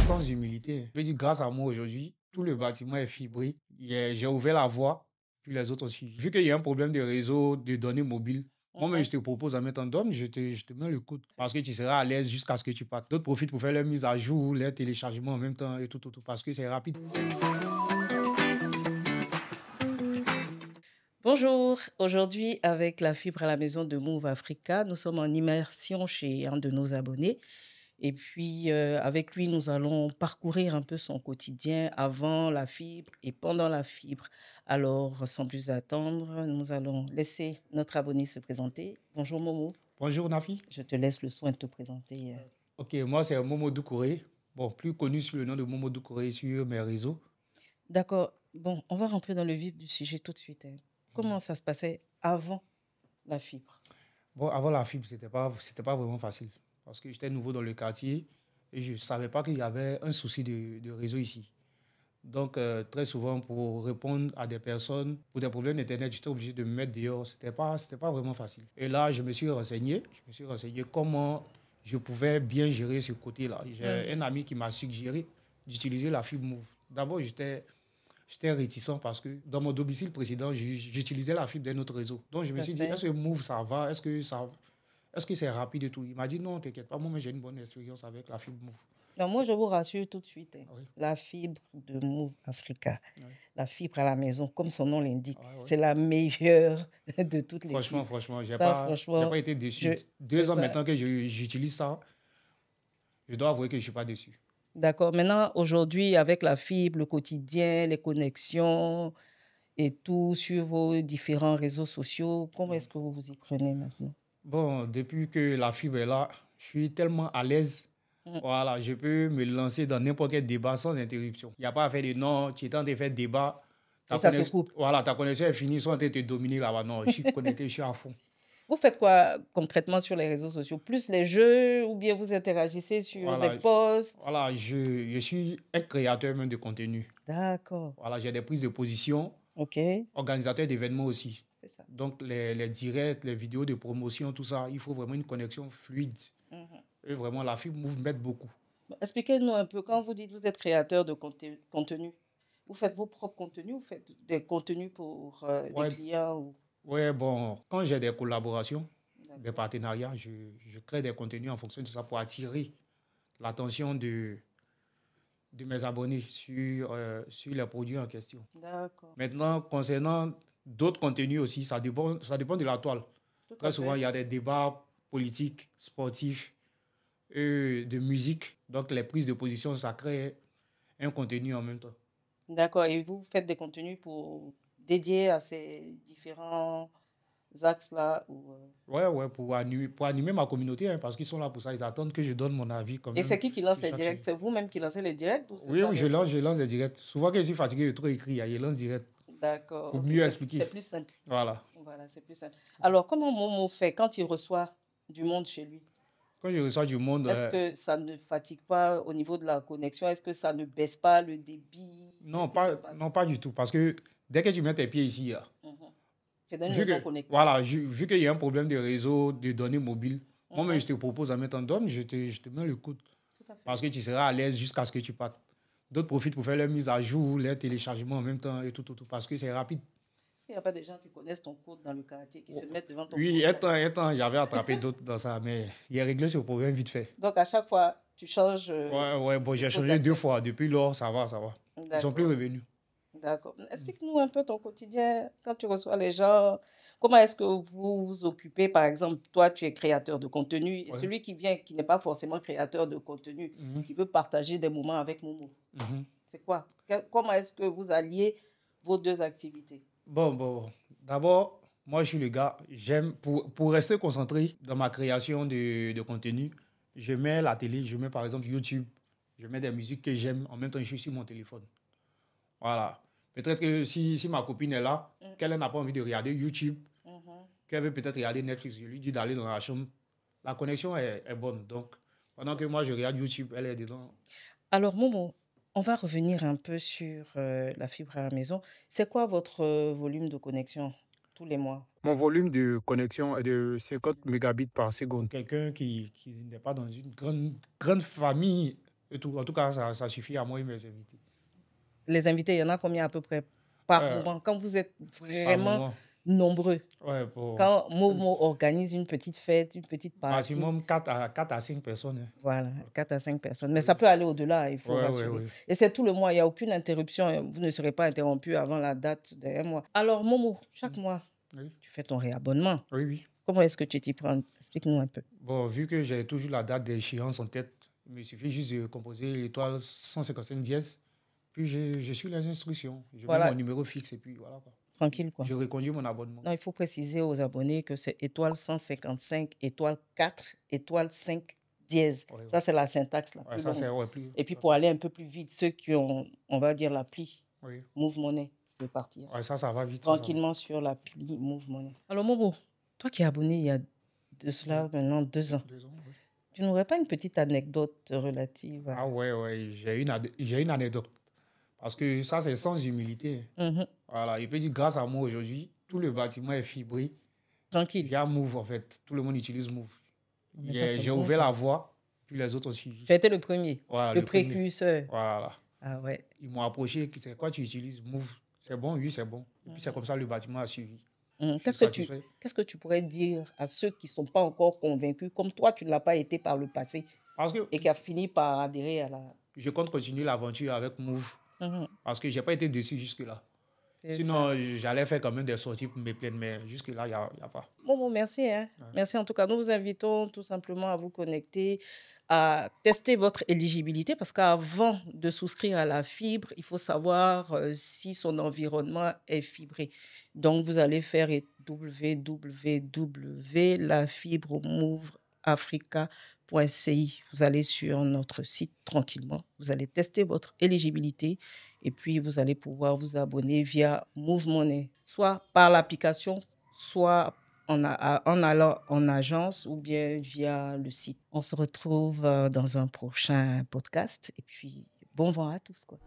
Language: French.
sans humilité. Je veux dire, grâce à moi aujourd'hui, tout le bâtiment est fibré. J'ai ouvert la voie, puis les autres ont suivi. Vu qu'il y a un problème de réseau, de données mobiles, moi-même, Mhm. je te propose en même temps d'homme, je te mets le coude. Parce que tu seras à l'aise jusqu'à ce que tu partes. D'autres profitent pour faire leur mise à jour, les téléchargements en même temps et tout, tout, tout, parce que c'est rapide. Bonjour, aujourd'hui avec la fibre à la maison de Move Africa, nous sommes en immersion chez un de nos abonnés et puis avec lui nous allons parcourir un peu son quotidien avant la fibre et pendant la fibre. Alors sans plus attendre, nous allons laisser notre abonné se présenter. Bonjour Momo, Bonjour, Nafi. je te laisse le soin de te présenter. Ok, moi, c'est Momo Doucouré. Bon, plus connu sous le nom de Momo Doucouré sur mes réseaux. D'accord, bon, on va rentrer dans le vif du sujet tout de suite, hein. Comment ça se passait avant la fibre? Bon, avant la fibre, c'était pas vraiment facile. Parce que j'étais nouveau dans le quartier et je ne savais pas qu'il y avait un souci de réseau ici. Donc, très souvent, pour répondre à des personnes, pour des problèmes d'Internet, j'étais obligé de me mettre dehors. C'était pas vraiment facile. Et là, je me suis renseigné comment je pouvais bien gérer ce côté-là. J'ai un Mhm, ami qui m'a suggéré d'utiliser la fibre Move. D'abord, j'étais réticent parce que dans mon domicile précédent, j'utilisais la fibre d'un autre réseau. Donc, je tout me à suis dit, fait. est-ce que Move, ça va? Est-ce que c'est rapide et tout? Il m'a dit, non, t'inquiète pas, moi, j'ai une bonne expérience avec la fibre Move. Non, moi, C'est- je vous rassure tout de suite, hein. Oui, La fibre de Move Africa, oui, la fibre à la maison, comme son nom l'indique, oui, oui. c'est la meilleure de toutes les Franchement, fibres. franchement, j'ai Ça, pas, j'ai franchement, pas été déçu. c'est 2 ans ça. maintenant que j'utilise ça, je dois avouer que je suis pas déçu. D'accord. Maintenant, aujourd'hui, avec la fibre, le quotidien, les connexions et tout sur vos différents réseaux sociaux, comment est-ce que vous vous y prenez maintenant? Bon, depuis que la fibre est là, je suis tellement à l'aise. Mm. Voilà, je peux me lancer dans n'importe quel débat sans interruption. Il n'y a pas à faire de non, tu es en train de faire débat. Et ça se coupe. Voilà, ta connexion est finie, ils sont en train de te dominer là-bas. Non, je suis connecté, je suis à fond. Vous faites quoi concrètement sur les réseaux sociaux? Plus les jeux ou bien vous interagissez sur des Voilà, posts? voilà je suis un créateur même de contenu. D'accord. Voilà, j'ai des prises de position, OK. organisateur d'événements aussi. C'est ça. Donc, les directs, les vidéos de promotion, tout ça, il faut vraiment une connexion fluide. Mhm. Et vraiment, la fibre Move m'aide beaucoup. Expliquez-nous un peu, quand vous dites que vous êtes créateur de contenu, vous faites vos propres contenus, vous faites des contenus pour des Ouais, clients ou... ouais, bon, quand j'ai des collaborations, des D'accord. partenariats, je crée des contenus en fonction de ça pour attirer l'attention de mes abonnés sur les produits en question. D'accord. Maintenant, concernant d'autres contenus aussi, ça dépend de la toile. Tout Très à souvent, fait. il y a des débats politiques, sportifs, de musique. Donc, les prises de position, ça crée un contenu en même temps. D'accord. Et vous faites des contenus pour dédiés à ces différents axes-là ou, Ouais, ouais, pour animer ma communauté, hein, parce qu'ils sont là pour ça. Ils attendent que je donne mon avis quand Et même c'est qui lance sur les chaque directs? sujet. C'est vous-même qui lancez les directs ou c'est Oui, ça oui, je vient lance, seul? je lance des directs. Souvent, quand je suis fatigué de trop écrire, je lance direct D'accord. pour OK. mieux C'est expliquer. plus simple. Voilà. Voilà, c'est plus simple. Alors, comment Momo fait quand il reçoit du monde chez lui? Quand je reçois du monde, Est-ce que ça ne fatigue pas au niveau de la connexion? Est-ce que ça ne baisse pas le débit? non, Qu'est-ce qui se pas, passe? non, pas du tout. Parce que dès que tu mets tes pieds ici, là, Mhm. C'est dans une vu maison que, connectée. voilà, vu qu'il y a un problème de réseau, de données mobiles, moi-même, Mhm. je te propose en même temps d'homme, je te mets le coude. Tout à fait. Parce que tu seras à l'aise jusqu'à ce que tu partes. D'autres profitent pour faire leur mise à jour, les téléchargements en même temps et tout, tout, tout, parce que c'est rapide. Est-ce qu'il n'y a pas des gens qui connaissent ton code dans le quartier, qui se mettent devant ton Oui, portail? un temps, j'avais attrapé d'autres dans ça, mais il a réglé ce problème vite fait. Donc, à chaque fois, tu changes Ouais, ouais, bon, le j'ai code changé 2 d'accès. fois. Depuis lors, ça va, ça va. Ils sont plus D'accord. revenus. D'accord. Explique-nous un peu ton quotidien quand tu reçois les gens. Comment est-ce que vous vous occupez? Par exemple, toi, tu es créateur de contenu et Ouais. celui qui vient, qui n'est pas forcément créateur de contenu, Mhm, qui veut partager des moments avec Momo. mhm. C'est quoi? Comment est-ce que vous alliez vos deux activités? Bon, bon, bon. D'abord, moi, je suis le gars, pour rester concentré dans ma création de contenu, je mets la télé, je mets par exemple YouTube, je mets des musiques que j'aime, en même temps, je suis sur mon téléphone. Voilà. Peut-être que si ma copine est là, Mm, qu'elle n'a pas envie de regarder YouTube, mhm. qu'elle veut peut-être regarder Netflix, je lui dis d'aller dans la chambre. La connexion est bonne. Donc, pendant que moi, je regarde YouTube, elle est dedans. Alors, Momo, on va revenir un peu sur la fibre à la maison. C'est quoi votre volume de connexion tous les mois? Mon volume de connexion est de 50 mégabits par seconde. Quelqu'un qui n'est pas dans une grande famille Et tout. En tout cas, ça suffit à moi et mes invités. Les invités, il y en a combien à peu près par Euh, moment? Quand vous êtes Par vraiment moment, nombreux, ouais, pour quand Mouvement organise une petite fête, une petite partie, maximum 4 à 5 personnes. Hein. voilà, 4 à 5 personnes. Mais ça Oui, peut aller au-delà, il faut ouais, ouais, rassurer. ouais. Et c'est tout le mois, il n'y a aucune interruption. Vous ne serez pas interrompu avant la date d'un mois. Alors, Momo, chaque mois, Oui, tu fais ton réabonnement. oui, oui. Comment est-ce que tu t'y prends? Explique-nous un peu. Bon, vu que j'ai toujours la date d'échéance en tête, il me suffit juste de composer l'étoile 155 dièse, puis je suis les instructions. Je mets mon Voilà, numéro fixe et puis voilà, quoi. tranquille, quoi. Je reconduis mon abonnement. Non, il faut préciser aux abonnés que c'est étoile 155, étoile 4, étoile 5, dièse. Ouais, Ça, ouais. c'est la syntaxe la Ouais, plus ça, longue. c'est ouais, plus. Et puis, pour aller un peu plus vite, ceux qui ont, on va dire, l'appli Oui. Move Money, vous pouvez partir Ouais, ça va vite. Ça va. tranquillement sur l'appli Move Money. Alors, Momo, toi qui es abonné il y a de cela maintenant 2 ans, 2 ans, oui. tu n'aurais pas une petite anecdote relative Ah à... ouais, ouais, j'ai une anecdote. Parce que ça, c'est sans humilité. Mhm. Voilà, il peut dire, grâce à moi aujourd'hui, tout le bâtiment est fibré Tranquille. via Move, en fait. Tout le monde utilise Move. Mais ça, c'est J'ai bon, ouvert ça. la voie, puis les autres ont suivi. Tu as été le premier, Voilà, le le premier. précurseur. Voilà. Ah ouais. Ils m'ont approché, c'est quoi tu utilises? Move. C'est bon, oui, c'est bon. Et puis c'est comme ça le bâtiment a suivi. Je suis satisfait. Qu'est-ce que tu pourrais dire à ceux qui ne sont pas encore convaincus, comme toi, tu ne l'as pas été par le passé, Parce que et qui a fini par adhérer à la... je compte continuer l'aventure avec Move. Mhm. Parce que je n'ai pas été dessus jusque-là. C'est Sinon, ça. j'allais faire quand même des sorties pour me plaindre, mais jusque-là, il n'y a pas. Bon, merci, hein. Ouais. Merci en tout cas. Nous vous invitons tout simplement à vous connecter, à tester votre éligibilité parce qu'avant de souscrire à la fibre, il faut savoir si son environnement est fibré. Donc, vous allez faire www.lafibremoveafrica.ci. Vous allez sur notre site tranquillement. Vous allez tester votre éligibilité et puis vous allez pouvoir vous abonner via Move Money, soit par l'application, soit en allant en agence ou bien via le site. On se retrouve dans un prochain podcast et puis bon vent à tous, quoi.